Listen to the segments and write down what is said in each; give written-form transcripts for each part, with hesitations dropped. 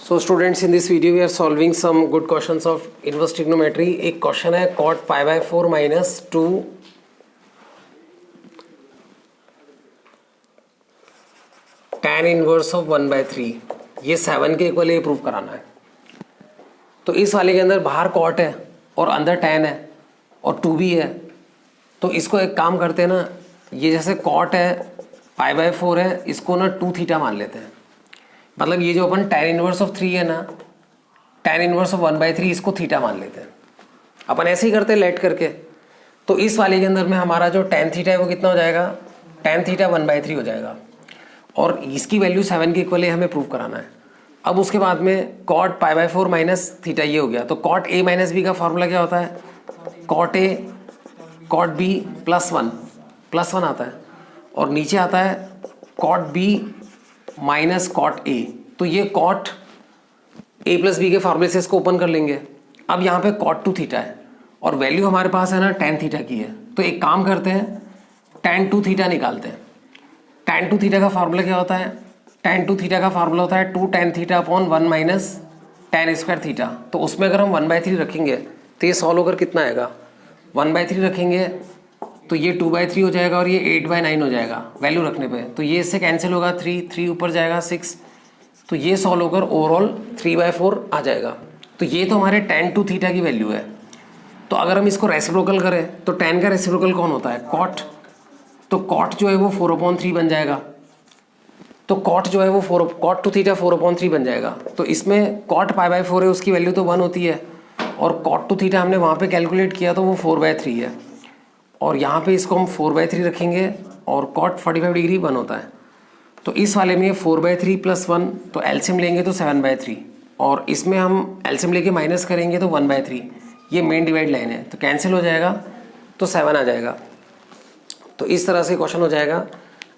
So students, in this video we are solving some good questions of inverse trigonometry. एक question है cot pi by 4 minus 2 tan inverse of 1 by 3, ये 7 के equal ये prove कराना है। तो इस वाले के अंदर बाहर cot है और अंदर tan है और 2 भी है, तो इसको एक काम करते हैं ना, ये जैसे cot है pi by 4 है, इसको ना 2 थीटा मान लेते हैं। मतलब ये जो अपन tan इनवर्स ऑफ 3 है ना, tan इनवर्स ऑफ 1 by 3 इसको थीटा मान लेते हैं। अपन ऐसे ही करते हैं लेट करके। तो इस वाले के अंदर में हमारा जो tan थीटा है वो कितना हो जाएगा, tan थीटा 1 by 3 हो जाएगा और इसकी वैल्यू 7 के इक्वल है, हमें प्रूव कराना है। अब उसके बाद में cot pi by 4 minus theta ये हो गया। तो cot a माइनस बी का फॉर्मूला क्या होता है, cot a cot b plus one आता है और नीचे आता है cot b minus cot A. तो ये कॉट ए प्लस बी के फार्मूले से इसको ओपन कर लेंगे। अब यहाँ पे कॉट 2 थीटा है और वैल्यू हमारे पास है ना tan थीटा की है। तो एक काम करते हैं, tan 2 थीटा निकालते हैं। tan 2 थीटा का फार्मूला क्या होता है, tan 2 थीटा का फार्मूला होता है 2 tan theta upon 1 minus tan square theta. तो उसमें अगर हम 1 by 3 रखेंगे तो ये सॉल्व होकर कितना आएगा, 1 by 3 रखेंगे तो ये 2 by 3 हो जाएगा और ये 8 by 9 हो जाएगा वैल्यू रखने पे। तो ये इससे कैंसिल होगा, 3 ऊपर जाएगा 6, तो ये सॉल्व होकर ओवरऑल 3 by 4 आ जाएगा। तो ये तो हमारे tan 2 थीटा की वैल्यू है। तो अगर हम इसको रेसिप्रोकल करें तो tan का रेसिप्रोकल कौन होता है, cot। तो cot जो है वो 4/3 बन जाएगा। तो cot जो है वो cot 2 थीटा 4/3 बन जाएगा। तो इसमें cot pi by 4 है, उसकी वैल्यू तो 1 होती है और cot 2 थीटा हमने वहाँ पे कैलकुलेट किया तो वो 4/3 है और यहाँ पे इसको हम 4/3 रखेंगे और cot 45 डिग्री 1 होता है। तो इस वाले में 4/3 प्लस 1, तो एलसीएम लेंगे तो 7/3 और इसमें हम एलसीएम लेके माइनस करेंगे तो 1/3। ये मेन डिवाइड लाइन है तो कैंसिल हो जाएगा तो 7 आ जाएगा। तो इस तरह से क्वेश्चन हो जाएगा।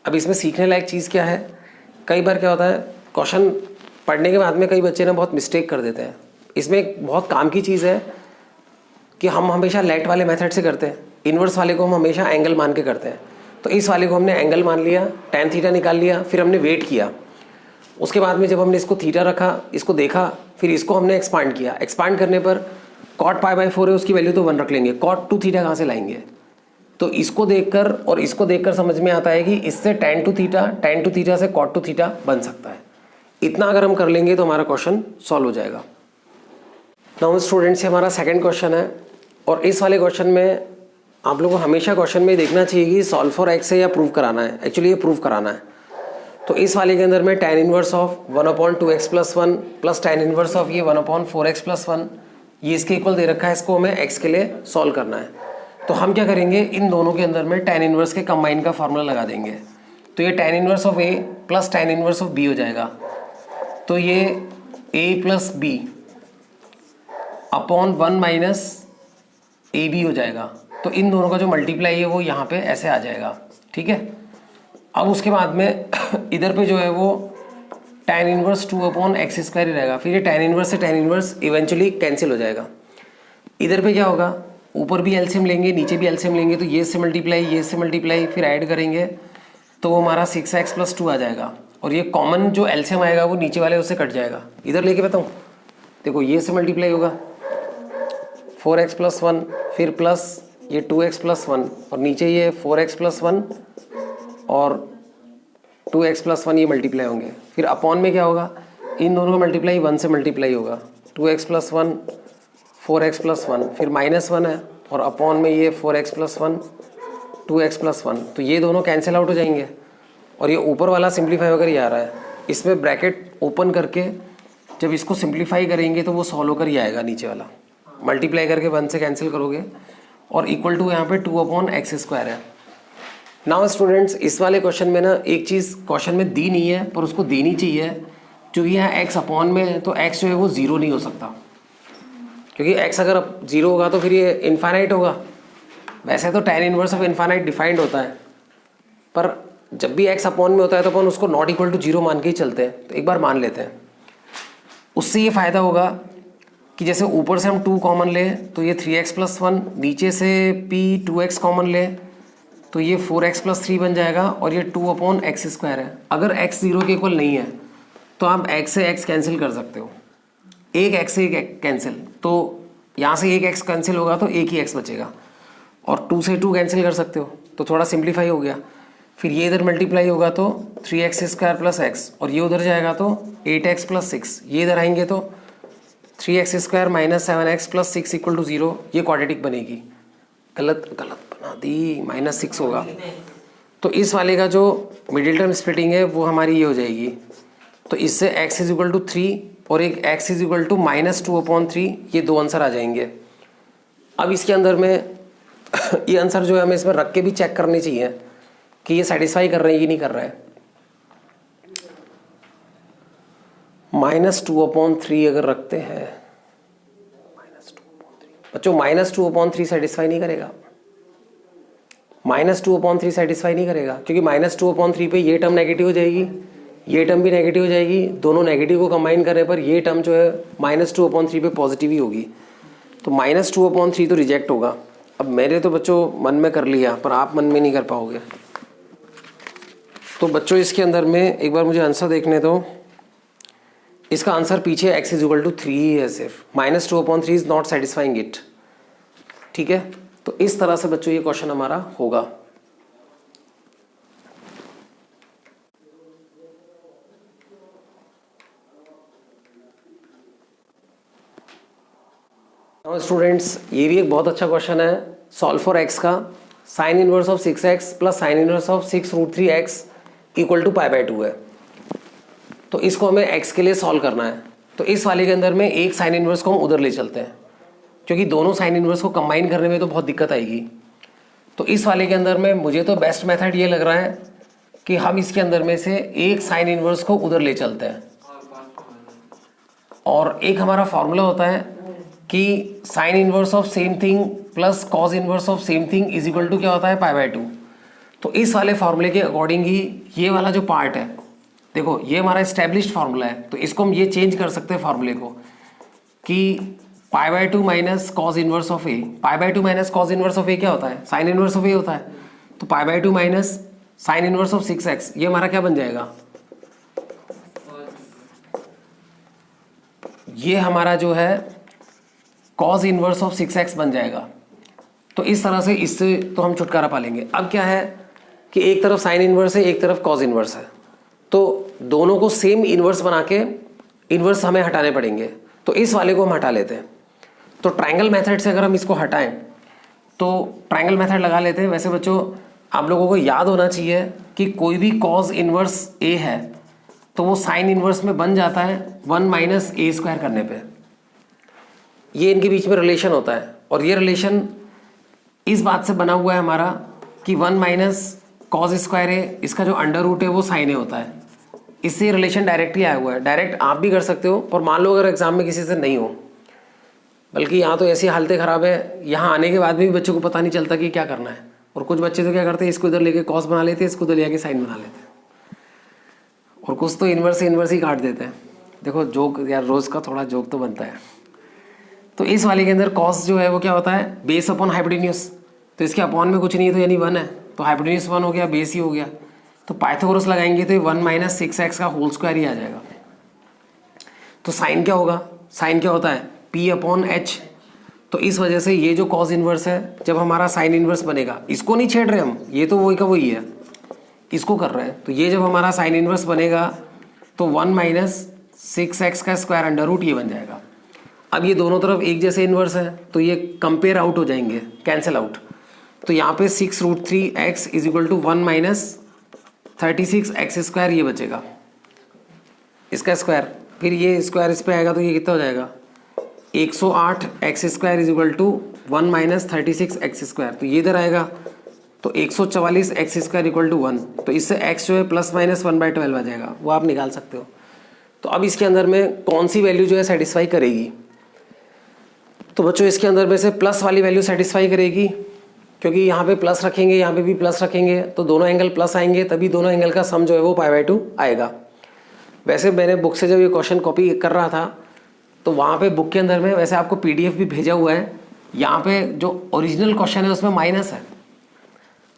अब इसमें सीखने लायक चीज़ क्या है, कई बार क्या होता है क्वेश्चन पढ़ने के बाद में कई बच्चे ना बहुत मिस्टेक कर देते हैं। इसमें एक बहुत काम की चीज़ है कि हम हमेशा लेट वाले मेथड से करते हैं, इन्वर्स वाले को हम हमेशा एंगल मान के करते हैं। तो इस वाले को हमने एंगल मान लिया, tan थीटा निकाल लिया, फिर हमने वेट किया। उसके बाद में जब हमने इसको थीटा रखा, इसको देखा, फिर इसको हमने एक्सपांड किया। एक्सपांड करने पर cot pi by 4 है, उसकी वैल्यू तो 1 रख लेंगे। cot 2 थीटा कहाँ से लाएंगे, तो इसको देखकर और इसको देखकर समझ में आता है कि इससे tan 2 थीटा से cot 2 थीटा बन सकता है। इतना अगर हम कर लेंगे तो हमारा क्वेश्चन सॉल्व हो जाएगा। नाउ स्टूडेंट्स, हमारा सेकेंड क्वेश्चन है और इस वाले क्वेश्चन में आप लोगों को हमेशा क्वेश्चन में देखना चाहिए कि सॉल्व फॉर एक्स है या प्रूव कराना है। एक्चुअली ये प्रूव कराना है। तो इस वाले के अंदर में tan inverse of 1/2x plus 1 plus tan inverse of ये 1/4x प्लस 1, ये इसके इक्वल दे रखा है, इसको हमें x के लिए सॉल्व करना है। तो हम क्या करेंगे, इन दोनों के अंदर में tan इनवर्स के कंबाइन का फार्मूला लगा देंगे। तो ये tan inverse of a plus tan inverse of b हो जाएगा। तो ये a plus b upon 1 minus A B हो जाएगा। तो इन दोनों का जो मल्टीप्लाई है वो यहाँ पे ऐसे आ जाएगा, ठीक है। अब उसके बाद में इधर पे जो है वो tan इनवर्स 2/x² ही रहेगा। फिर ये tan इनवर्स से tan इनवर्स इवेंचुअली कैंसिल हो जाएगा। इधर पे क्या होगा, ऊपर भी एलसीएम लेंगे, नीचे भी एलसीएम लेंगे, तो ये से मल्टीप्लाई फिर ऐड करेंगे तो वो हमारा 6x प्लस 2 आ जाएगा। और ये कॉमन जो एलसीएम आएगा वो नीचे वाले उससे कट जाएगा। इधर लेके बताऊँ, देखो ये से मल्टीप्लाई होगा 4x प्लस 1, फिर प्लस ये 2x प्लस 1 और नीचे ये 4x प्लस 1 और 2x प्लस 1 ये मल्टीप्लाई होंगे। फिर अपॉन में क्या होगा, इन दोनों का मल्टीप्लाई 1 से मल्टीप्लाई होगा, 2x प्लस 1 4x प्लस 1, फिर -1 है और अपॉन में ये 4x प्लस 1 2x प्लस 1। तो ये दोनों कैंसिल आउट हो जाएंगे और ये ऊपर वाला सिंप्लीफाई होकर ये आ रहा है। इसमें ब्रैकेट ओपन करके जब इसको सिंप्लीफाई करेंगे तो वो सॉल्व होकर ही आएगा। नीचे वाला मल्टीप्लाई करके 1 से कैंसिल करोगे और इक्वल टू यहाँ पे 2/x² है। नाउ स्टूडेंट्स, इस वाले क्वेश्चन में ना एक चीज़ क्वेश्चन में दी नहीं है पर उसको देनी चाहिए, क्योंकि यहाँ x अपॉन में है तो x जो है वो 0 नहीं हो सकता, क्योंकि x अगर 0 होगा तो फिर ये इन्फाइनाइट होगा। वैसे तो tan inverse of infinite defined होता है, पर जब भी x अपॉन में होता है तो अपन उसको नॉट इक्वल टू 0 मान के ही चलते हैं। तो एक बार मान लेते हैं, उससे ये फ़ायदा होगा कि जैसे ऊपर से हम 2 कॉमन लें तो ये 3x प्लस 1, नीचे से p 2x कॉमन लें तो ये 4x प्लस 3 बन जाएगा और ये 2/x² है। अगर x 0 के इक्वल नहीं है तो आप x से x कैंसिल कर सकते हो। एक x से एक कैंसिल, तो यहाँ से एक x कैंसिल होगा तो एक ही x बचेगा, और 2 से 2 कैंसिल कर सकते हो तो थोड़ा सिंप्लीफाई हो गया। फिर ये इधर मल्टीप्लाई होगा तो 3x² प्लस एक्स, और ये उधर जाएगा तो 8x प्लस 6, ये इधर आएंगे तो 3x² minus 7x plus 6 equal to 0, ये क्वाड्रेटिक बनेगी। गलत बना दी, -6 होगा। तो इस वाले का जो मिडिल टर्म स्प्लिटिंग है वो हमारी ये हो जाएगी, तो इससे x इज इक्वल टू 3 और एक x इज इक्वल टू -2/3, ये दो आंसर आ जाएंगे। अब इसके अंदर में ये आंसर जो है हमें इसमें रख के भी चेक करने चाहिए कि ये सेटिस्फाई कर रहे हैं कि नहीं कर रहा है। -2/3 अगर रखते हैं, बच्चों -2/3 सेटिस्फाई नहीं करेगा, -2/3 सेटिस्फाई नहीं करेगा, क्योंकि -2/3 पे ये टर्म नेगेटिव हो जाएगी, ये टर्म भी नेगेटिव हो जाएगी, दोनों नेगेटिव को कंबाइन करने पर ये टर्म जो है -2/3 पे पॉजिटिव ही होगी, तो -2/3 तो रिजेक्ट होगा। अब मेरे तो बच्चों मन में कर लिया, पर आप मन में नहीं कर पाओगे। तो बच्चों इसके अंदर में एक बार मुझे आंसर देखने दो। इसका आंसर पीछे x इज इक्वल टू 3 ही है, सिर्फ -2/3 इज नॉट सेटिस्फाइंग इट। ठीक है, तो इस तरह से बच्चों ये क्वेश्चन हमारा होगा। स्टूडेंट्स, ये भी एक बहुत अच्छा क्वेश्चन है। सॉल्व फॉर x का sine inverse of 6x plus sine inverse of 6√3x equal to π/2 है। तो इसको हमें x के लिए सॉल्व करना है। तो इस वाले के अंदर में एक साइन इनवर्स को हम उधर ले चलते हैं, क्योंकि दोनों साइन इनवर्स को कंबाइन करने में तो बहुत दिक्कत आएगी। तो इस वाले के अंदर में मुझे तो बेस्ट मेथड ये लग रहा है कि हम इसके अंदर में से एक साइन इनवर्स को उधर ले चलते हैं, और एक हमारा फॉर्मूला होता है कि sine inverse of same thing plus cos inverse of same thing is equal to क्या होता है, π/2। तो इस वाले फॉर्मूले के अकॉर्डिंग ही ये वाला जो पार्ट है, देखो ये हमारा एस्टेब्लिश्ड फार्मूला है, तो इसको हम ये चेंज कर सकते हैं फार्मूले को कि π/2 minus cos inverse of A. π/2 minus cos inverse of A क्या होता है, साइन इनवर्स ऑफ ए होता है। तो π/2 minus sign inverse of 6x, ये हमारा क्या बन जाएगा, ये हमारा जो है कॉज इनवर्स ऑफ 6x बन जाएगा। तो इस तरह से इससे तो हम छुटकारा पा लेंगे। अब क्या है कि एक तरफ साइन इनवर्स है, एक तरफ कॉज इनवर्स है, तो दोनों को सेम इनवर्स बना के इनवर्स हमें हटाने पड़ेंगे। तो इस वाले को हम हटा लेते हैं। तो ट्रायंगल मेथड से अगर हम इसको हटाएं तो ट्रायंगल मेथड लगा लेते हैं। वैसे बच्चों आप लोगों को याद होना चाहिए कि कोई भी कॉज इनवर्स ए है तो वो साइन इनवर्स में बन जाता है 1 माइनस ए स्क्वायर करने पे। ये इनके बीच में रिलेशन होता है, और ये रिलेशन इस बात से बना हुआ है हमारा कि 1 माइनस कॉज स्क्वायर ए, इसका जो अंडर रूट है वो साइन ए होता है। इससे रिलेशन डायरेक्ट ही आया हुआ है। डायरेक्ट आप भी कर सकते हो, पर मान लो अगर एग्जाम में किसी से नहीं हो, बल्कि यहाँ तो ऐसी हालतें ख़राब है, यहाँ आने के बाद भी बच्चों को पता नहीं चलता कि क्या करना है। और कुछ बच्चे तो क्या करते हैं, इसको इधर लेके कॉस बना लेते हैं, इसको इधर लेके साइन बना लेते हैं, और कुछ तो इनवर्स ही काट देते हैं। देखो जोक यार, रोज़ का थोड़ा जोक तो बनता है। तो इस वाले के अंदर कॉस जो है वो क्या होता है, बेस अपॉन हाइपोटेन्यूज। तो इसके अपॉन में कुछ नहीं है तो यानी 1 है, तो हाइपोटेन्यूज 1 हो गया, बेस ही हो गया। तो पाइथागोरस लगाएंगे तो 1 माइनस 6x का होल स्क्वायर ही आ जाएगा। तो साइन क्या होगा, साइन क्या होता है, P/H। तो इस वजह से ये जो कॉस इनवर्स है, जब हमारा साइन इनवर्स बनेगा, इसको नहीं छेड़ रहे हम, ये तो वही का वही है, इसको कर रहे हैं। तो ये जब हमारा साइन इनवर्स बनेगा तो 1 माइनस 6x का स्क्वायर अंडर रूट ये बन जाएगा। अब ये दोनों तरफ एक जैसे इनवर्स है तो ये कंपेयर आउट हो जाएंगे, कैंसिल आउट। तो यहाँ पे 6√3x is equal to 1 minus 36x square ये बचेगा, इसका स्क्वायर। फिर ये स्क्वायर इस पे आएगा तो ये कितना हो जाएगा, 108x square is equal to 1 minus 36x square. तो ये इधर आएगा तो 144x स्क्वायर इक्वल टू 1। तो इससे x जो है प्लस माइनस 1/12 आ जाएगा, वो आप निकाल सकते हो। तो अब इसके अंदर में कौन सी वैल्यू जो है सेटिस्फाई करेगी, तो बच्चों इसके अंदर में से प्लस वाली वैल्यू सेटिस्फाई करेगी, क्योंकि यहाँ पे प्लस रखेंगे, यहाँ पे भी प्लस रखेंगे, तो दोनों एंगल प्लस आएंगे, तभी दोनों एंगल का सम जो है वो π/2 आएगा। वैसे मैंने बुक से जब ये क्वेश्चन कॉपी कर रहा था तो वहाँ पे बुक के अंदर में वैसे आपको PDF भी भेजा हुआ है, यहाँ पे जो ओरिजिनल क्वेश्चन है उसमें माइनस है।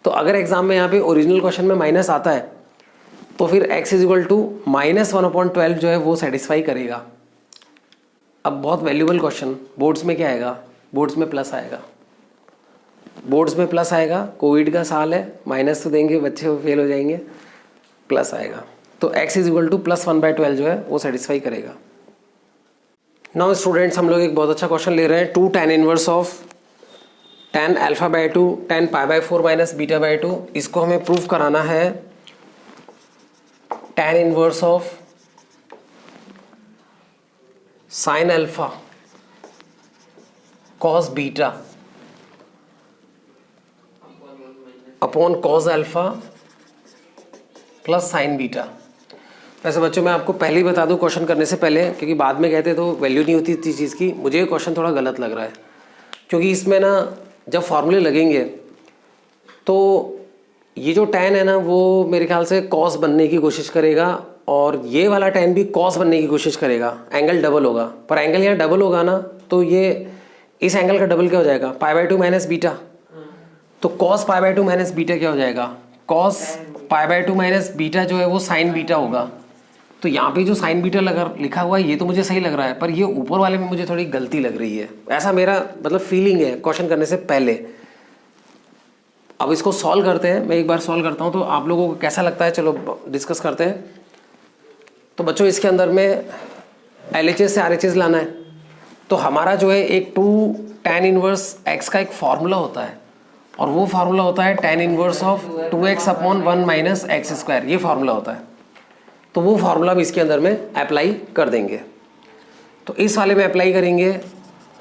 तो अगर एग्जाम में यहाँ पे ओरिजिनल क्वेश्चन में माइनस आता है तो फिर x इज इक्वल टू -1/12 जो है वो सेटिस्फाई करेगा। अब बहुत वैल्यूबल क्वेश्चन, बोर्ड्स में क्या आएगा, बोर्ड्स में प्लस आएगा, बोर्ड्स में प्लस आएगा, कोविड का साल है, माइनस तो देंगे बच्चे फेल हो जाएंगे, प्लस आएगा। तो x इज इक्वल टू +1/12 जो है वो सेटिस्फाई करेगा। नाउ स्टूडेंट्स हम लोग एक बहुत अच्छा क्वेश्चन ले रहे हैं, 2 tan inverse of tan α/2 tan π/4 minus β/2। इसको हमें प्रूफ कराना है tan inverse of sin alpha cos beta upon cos alpha plus sine beta. वैसे बच्चों मैं आपको पहले ही बता दूं क्वेश्चन करने से पहले, क्योंकि बाद में कहते तो वैल्यू नहीं होती इस चीज़ की, मुझे ये क्वेश्चन थोड़ा गलत लग रहा है, क्योंकि इसमें ना जब फॉर्मूले लगेंगे तो ये जो tan है ना वो मेरे ख्याल से cos बनने की कोशिश करेगा, और ये वाला tan भी cos बनने की कोशिश करेगा, एंगल डबल होगा। पर एंगल यहाँ डबल होगा ना, तो ये इस एंगल का डबल क्या हो जाएगा, π/2 माइनस बीटा। तो cos π/2 माइनस बीटा क्या हो जाएगा, cos π/2 माइनस बीटा जो है वो साइन बीटा होगा। तो यहाँ पे जो साइन बीटा लिखा हुआ है ये तो मुझे सही लग रहा है, पर ये ऊपर वाले में मुझे थोड़ी गलती लग रही है, ऐसा मेरा मतलब फीलिंग है क्वेश्चन करने से पहले। अब इसको सॉल्व करते हैं, मैं एक बार सॉल्व करता हूँ तो आप लोगों को कैसा लगता है, चलो डिस्कस करते हैं। तो बच्चों इसके अंदर में LHS से RHS लाना है, तो हमारा जो है एक 2 tan इनवर्स x का एक फार्मूला होता है, और वो फार्मूला होता है tan inverse of 2x upon 1 minus x square, ये फार्मूला होता है। तो वो फार्मूला भी इसके अंदर में अप्लाई कर देंगे। तो इस वाले में अप्लाई करेंगे,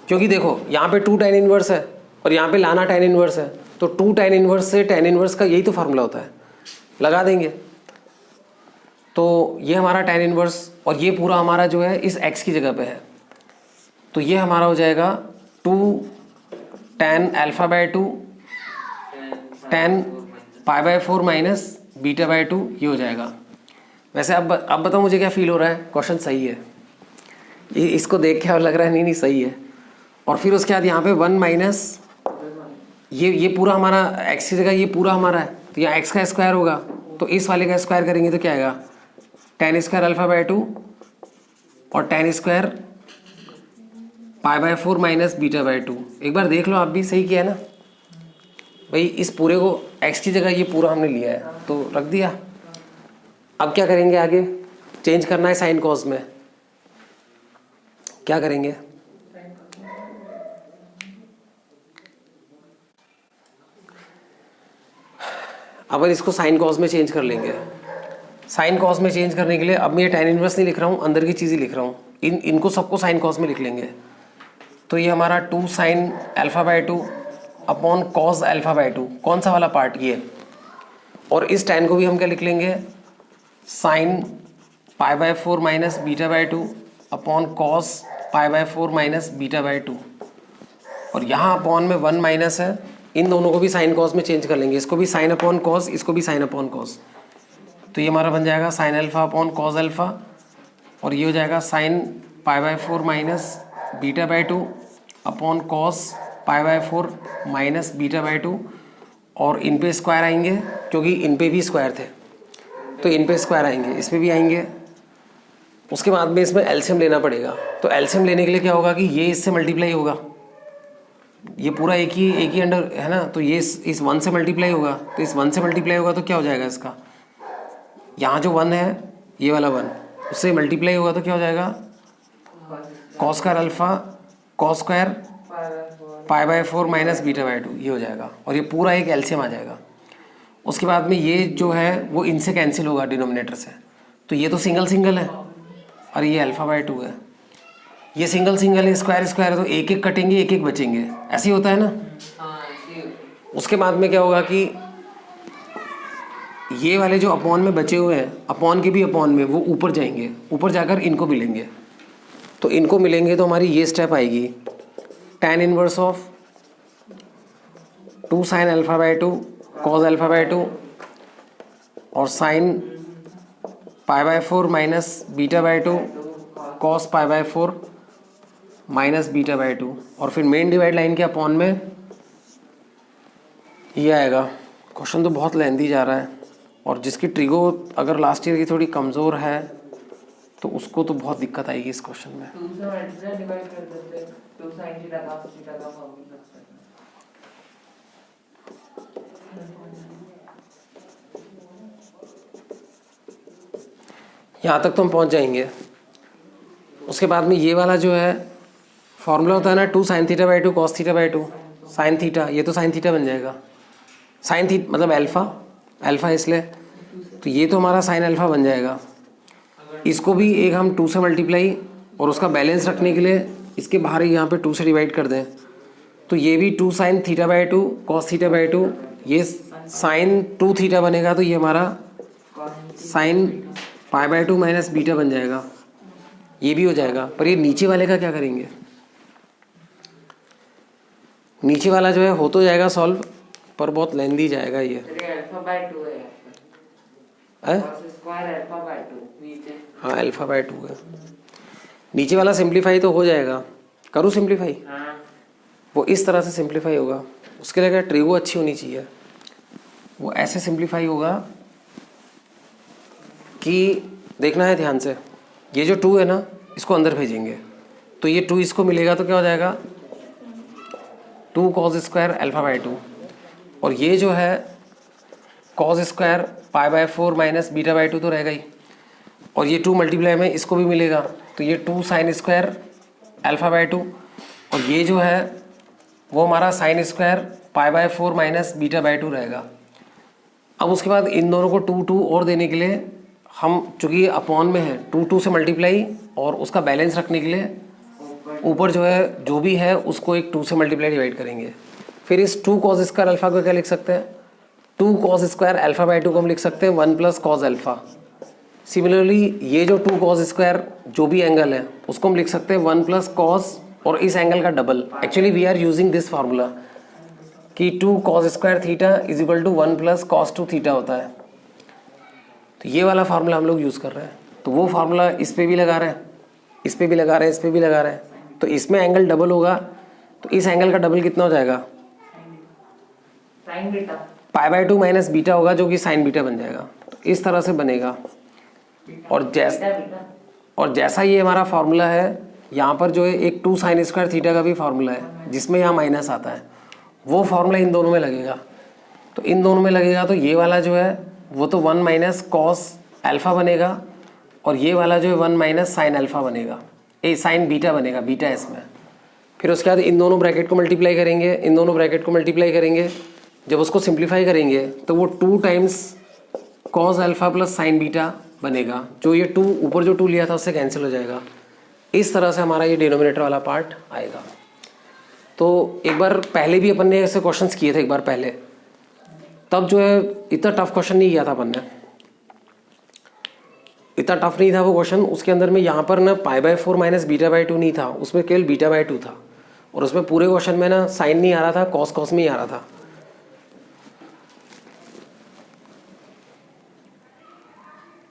क्योंकि देखो यहाँ पे 2 tan इनवर्स है और यहाँ पे लाना tan इनवर्स है, तो 2 tan इनवर्स से tan इनवर्स का यही तो फार्मूला होता है, लगा देंगे। तो ये हमारा tan इनवर्स, और ये पूरा हमारा जो है इस x की जगह पे है, तो ये हमारा हो जाएगा 2 tan α/2 tan π/4 माइनस β/2, ये हो जाएगा। वैसे अब बताओ मुझे क्या फील हो रहा है, क्वेश्चन सही है, ये इसको देख के अब लग रहा है नहीं सही है। और फिर उसके बाद यहाँ पे 1 माइनस ये पूरा हमारा x की जगह ये पूरा हमारा है, तो यहाँ x का स्क्वायर होगा, तो इस वाले का स्क्वायर करेंगे तो क्या आएगा, tan स्क्वायर α/2 और tan स्क्वायर π/4 माइनस β/2। एक बार देख लो आप भी, सही किया है ना भाई, इस पूरे को x की जगह ये पूरा हमने लिया है तो रख दिया। अब क्या करेंगे, आगे चेंज करना है साइन कॉस में, क्या करेंगे, अब इसको साइन कॉस में चेंज कर लेंगे। साइन कॉस में चेंज करने के लिए अब मैं ये tan इनवर्स नहीं लिख रहा हूँ, अंदर की चीज़ ही लिख रहा हूँ, इनको सबको साइन कॉस में लिख लेंगे। तो ये हमारा 2 sin α/2 अपॉन cos α/2, कौन सा वाला पार्ट ये, और इस tan को भी हम क्या लिख लेंगे, sine π/4 minus β/2 upon cos π/4 minus β/2, और यहाँ अपॉन में 1 माइनस है, इन दोनों को भी साइन कॉस में चेंज कर लेंगे, इसको भी साइन अपॉन कॉस, इसको भी साइन अपॉन कॉस। तो ये हमारा बन जाएगा sine alpha upon cos alpha, और ये हो जाएगा sine π/4 minus β/2 upon cos π/4 minus β/2, और इन पे स्क्वायर आएंगे क्योंकि इन पे भी स्क्वायर थे, तो इन पे स्क्वायर आएंगे, इसमें भी आएंगे। उसके बाद में इसमें एलसीएम लेना पड़ेगा, तो एलसीएम लेने के लिए क्या होगा कि ये इससे मल्टीप्लाई होगा, ये पूरा एक ही अंडर है ना, तो ये इस 1 से मल्टीप्लाई होगा, तो इस 1 से मल्टीप्लाई होगा तो क्या हो जाएगा इसका, यहाँ जो 1 है ये वाला 1 उससे मल्टीप्लाई होगा तो क्या हो जाएगा, cos square alpha cos square π/4 minus β/2, ये हो जाएगा, और ये पूरा एक एलसीएम आ जाएगा। उसके बाद में ये जो है वो इनसे कैंसिल होगा डिनोमिनेटर से, तो ये तो सिंगल सिंगल है और ये α/2 है, ये सिंगल सिंगल है, स्क्वायर स्क्वायर है, तो एक एक कटेंगे एक एक बचेंगे, ऐसे ही होता है ना। उसके बाद में क्या होगा कि ये वाले जो अपॉन में बचे हुए हैं, अपॉन के भी अपॉन में वो ऊपर जाएंगे, ऊपर जाकर इनको मिलेंगे, तो इनको मिलेंगे तो हमारी ये स्टेप आएगी, tan inverse of 2 sin α/2 cos α/2 और साइन π/4 माइनस β/2 cos π/4 माइनस β/2, और फिर मेन डिवाइड लाइन के अपॉन में ये आएगा। क्वेश्चन तो बहुत लेंथी जा रहा है, और जिसकी ट्रिगो अगर लास्ट ईयर की थोड़ी कमज़ोर है तो उसको तो बहुत दिक्कत आएगी इस क्वेश्चन में। 2 से मल्टीप्लाई डिवाइड कर देते 2 sin थीटा का थीटा का फॉर्मूला लगता है। यहाँ तक तो हम पहुँच जाएंगे। उसके बाद में ये वाला जो है फॉर्मूला होता है ना 2 sin theta by 2 cos theta by 2 sine theta, ये तो साइन थीटा बन जाएगा। साइन थीटा मतलब अल्फ़ा इसलिए, तो ये तो हमारा साइन अल्फ़ा बन जाएगा। इसको भी एक हम 2 से मल्टीप्लाई और उसका बैलेंस रखने के लिए इसके बाहर ही यहाँ पे 2 से डिवाइड कर दें, तो ये भी 2 sin theta by 2 cos theta by 2, ये साइन 2 थीटा बनेगा, तो ये हमारा sine pi by 2 minus beta बन जाएगा। ये भी हो जाएगा। पर ये नीचे वाले का क्या करेंगे? नीचे वाला जो है हो तो जाएगा सॉल्व, पर बहुत लेंदी जाएगा ये। अल्फा बाय 2 है, cos स्क्वायर अल्फा बाय 2 नीचे। हाँ अल्फा बाय 2 है। नीचे वाला सिंप्लीफाई तो हो जाएगा। करूँ सिंप्लीफाई? हाँ। वो इस तरह से सिंप्लीफाई होगा। उसके लिए क्या ट्रिगो अच्छी होनी चाहिए। वो ऐसे सिंप्लीफाई होगा कि देखना है ध्यान से, ये जो 2 है ना इसको अंदर भेजेंगे, तो ये 2 इसको मिलेगा, तो क्या हो जाएगा 2 cos स्क्वायर अल्फा बाई 2, और ये जो है cos square pi by 4 minus beta by 2 तो रहेगा ही, और ये 2 मल्टीप्लाई में इसको भी मिलेगा, तो ये 2 साइन स्क्वायर अल्फा बाई 2, और ये जो है वो हमारा sine square pi by 4 minus beta by 2 रहेगा। अब उसके बाद इन दोनों को 2 और देने के लिए हम, चूँकि अपॉन में है, 2 से मल्टीप्लाई और उसका बैलेंस रखने के लिए ऊपर जो है जो भी है उसको एक 2 से मल्टीप्लाई डिवाइड करेंगे। फिर इस 2 cos स्क्वायर अल्फा को क्या लिख सकते हैं? 2 cos स्क्वायर अल्फा बाई 2 को हम लिख सकते हैं 1 प्लस cos अल्फा। सिमिलरली ये जो 2 cos स्क्वायर जो भी एंगल है उसको हम लिख सकते हैं 1 प्लस cos और इस एंगल का double. Actually we are using this formula कि 2 cos square theta is equal to 1 plus cos 2 theta होता है। तो ये वाला फार्मूला हम लोग यूज़ कर रहे हैं। तो वो फार्मूला इस पे भी लगा रहे हैं, इस पे भी लगा रहे हैं, इस पे भी लगा रहे हैं, तो इसमें एंगल डबल होगा, तो इस एंगल का डबल कितना हो जाएगा? Sign beta pi by 2 minus beta होगा, जो कि साइन बीटा बन जाएगा। तो इस तरह से बनेगा। और जैसा ये हमारा फार्मूला है, यहाँ पर जो है एक 2 साइन स्क्वायर थीटा का भी फार्मूला है जिसमें यहाँ माइनस आता है, वो फार्मूला इन दोनों में लगेगा। तो इन दोनों में लगेगा, तो ये वाला जो है वो तो 1 माइनस कॉस अल्फ़ा बनेगा, और ये वाला जो है 1 माइनस साइन अल्फ़ा बनेगा, ए साइन बीटा बनेगा, बीटा इसमें। फिर उसके बाद इन दोनों ब्रैकेट को मल्टीप्लाई करेंगे, इन दोनों ब्रैकेट को मल्टीप्लाई करेंगे। जब उसको सिंप्लीफाई करेंगे तो वो 2 times cos alpha plus sine beta बनेगा। जो ये 2 ऊपर जो 2 लिया था उससे कैंसिल हो जाएगा। इस तरह से हमारा ये डिनोमिनेटर वाला पार्ट आएगा। तो एक बार पहले भी अपन ने ऐसे क्वेश्चंस किए थे एक बार पहले, तब जो है इतना टफ क्वेश्चन नहीं किया था अपन ने, इतना टफ नहीं था वो क्वेश्चन। उसके अंदर में यहाँ पर ना pi by 4 minus beta by 2 नहीं था, उसमें केवल बीटा बाई 2 था, और उसमें पूरे क्वेश्चन में ना साइन नहीं आ रहा था, कॉस में ही आ रहा था।